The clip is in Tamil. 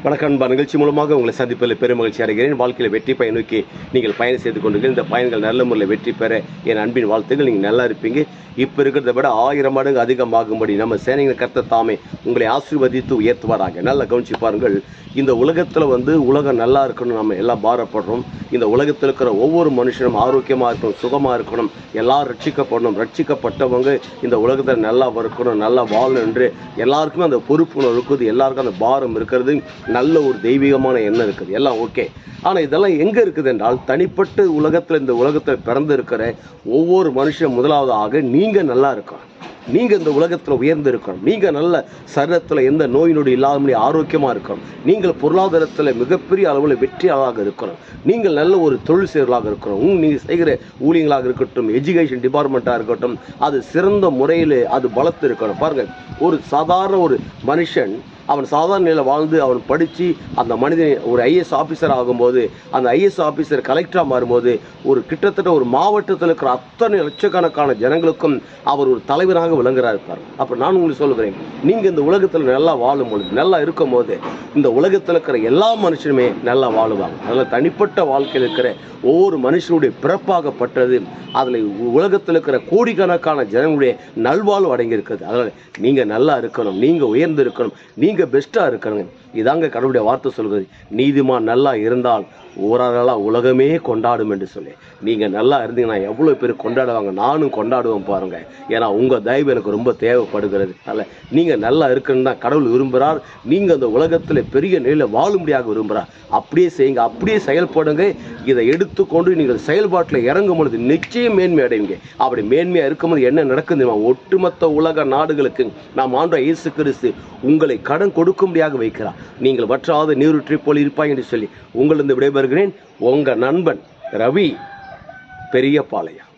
வணக்கம் அன்பா. நிகழ்ச்சி மூலமாக உங்களை சந்திப்பதில் பெருமகிழ்ச்சி அடைகிறேன். வாழ்க்கையில் வெற்றி பயன் நோக்கி நீங்கள் பயணம் செய்து கொண்டிருக்கீங்க. இந்த பயன்கள் நல்ல முறையில் வெற்றி பெற என் அன்பின் வாழ்த்துக்கள். நீங்கள் நல்லா இருப்பீங்க. இப்போ இருக்கிறத விட 1000 மடங்கு அதிகமாகும்படி நம்ம சேனைகள் கர்த்தர் தாமே உங்களை ஆசீர்வதித்து உயர்த்துவாராங்க. நல்லா கவனிச்சு பாருங்கள். இந்த உலகத்தில் உலகம் நல்லா இருக்கணும், நம்ம எல்லாம் பாரப்படுறோம். இந்த உலகத்தில் இருக்கிற ஒவ்வொரு மனுஷனும் ஆரோக்கியமாக இருக்கணும், சுகமாக இருக்கணும், எல்லாரும் ரட்சிக்கப்படணும். ரட்சிக்கப்பட்டவங்க இந்த உலகத்தில் நல்லா இருக்கணும், நல்லா வாழணும் என்று எல்லாருக்குமே அந்த பொறுப்புணர்வு இருக்குது. எல்லாருக்கும் அந்த பாரம் இருக்கிறது. நல்ல ஒரு தெய்வீகமான எண்ணம் இருக்குது. எல்லாம் ஓகே. ஆனால் இதெல்லாம் எங்கே இருக்குது என்றால், தனிப்பட்ட உலகத்தில் இந்த உலகத்தில் பிறந்து இருக்கிற ஒவ்வொரு மனுஷன் முதலாவதாக நீங்கள் நல்லா இருக்கணும். நீங்கள் இந்த உலகத்தில் உயர்ந்து இருக்கணும். நீங்கள் நல்ல சரீரத்தில் எந்த நோய் நொடி இல்லாதபடி ஆரோக்கியமாக இருக்கணும். நீங்கள் பொருளாதாரத்தில் மிகப்பெரிய அளவில் வெற்றியாளராக இருக்கணும். நீங்கள் நல்ல ஒரு தொழில் செய்வர்களாக இருக்கணும். நீங்கள் செய்கிற ஊழியங்களாக இருக்கட்டும், எஜுகேஷன் டிபார்ட்மெண்ட்டாக இருக்கட்டும், அது சிறந்த முறையில் அது பலத்து இருக்கணும். பாருங்கள், ஒரு சாதாரண ஒரு மனுஷன் அவன் சாதாரண நிலையில் வாழ்ந்து அவன் படித்து அந்த மனிதன் ஒரு ஐஏஎஸ் ஆஃபீஸர் ஆகும்போது, அந்த ஐஏஎஸ் ஆஃபீஸர் கலெக்டராக மாறும்போது, ஒரு கிட்டத்தட்ட ஒரு மாவட்டத்தில் இருக்கிற அத்தனை லட்சக்கணக்கான ஜனங்களுக்கும் அவர் ஒரு தலைவராக விளங்குறாரு இருப்பார். அப்போ நான் உங்களுக்கு சொல்லுகிறேன், நீங்கள் இந்த உலகத்தில் நல்லா வாழும் பொழுது, நல்லா இருக்கும் போது, இந்த உலகத்தில் இருக்கிற எல்லா மனுஷனுமே நல்லா வாழுவாங்க. அதில் தனிப்பட்ட வாழ்க்கையில் இருக்கிற ஒவ்வொரு மனுஷனுடைய பிறப்பாகப்பட்டது, அதில் உலகத்தில் இருக்கிற கோடிக்கணக்கான ஜனங்களுடைய நல்வாழ்வு அடங்கியிருக்குது. அதனால் நீங்கள் நல்லா இருக்கணும், நீங்கள் உயர்ந்து இருக்கணும், நீங்கள் பெஸ்ட்டாக இருக்கணுங்க. இதாங்க கடவுளுடைய வார்த்தை சொல்கிறது. நீதிமான் நல்லா இருந்தால் ஓராளாக உலகமே கொண்டாடும் என்று சொல்லி. நீங்கள் நல்லா இருந்தீங்கன்னா எவ்வளோ பேர் கொண்டாடுவாங்க. நானும் கொண்டாடுவேன் பாருங்கள். ஏன்னா உங்கள் தயவு எனக்கு ரொம்ப தேவைப்படுகிறது. அதில் நீங்கள் நல்லா இருக்கணும்னு தான் கடவுள் விரும்புகிறார். நீங்கள் அந்த உலகத்தில் பெரிய நிலையில் வாழும்படியாக விரும்புகிறார். அப்படியே செய்யுங்க, அப்படியே செயல்படுங்க. இதை எடுத்துக்கொண்டு நீங்கள் செயல்பாட்டில் இறங்கும் பொழுது நிச்சயம் மேன்மை அடைவீங்க. அப்படி மேன்மையாக இருக்கும்போது என்ன நடக்குது? ஒட்டுமொத்த உலக நாடுகளுக்கு நாம் ஆண்டவர் இயேசு கிறிஸ்து உங்களை கடன் கொடுக்கும்படியாக வைக்கிறார். நீங்கள் வற்றாத நீரூற்றை போல் இருப்பாய் என்று சொல்லி உங்களிருந்து விடைபெறுகிறேன். உங்கள் நண்பன் ரவி, பெரியபாளையம்.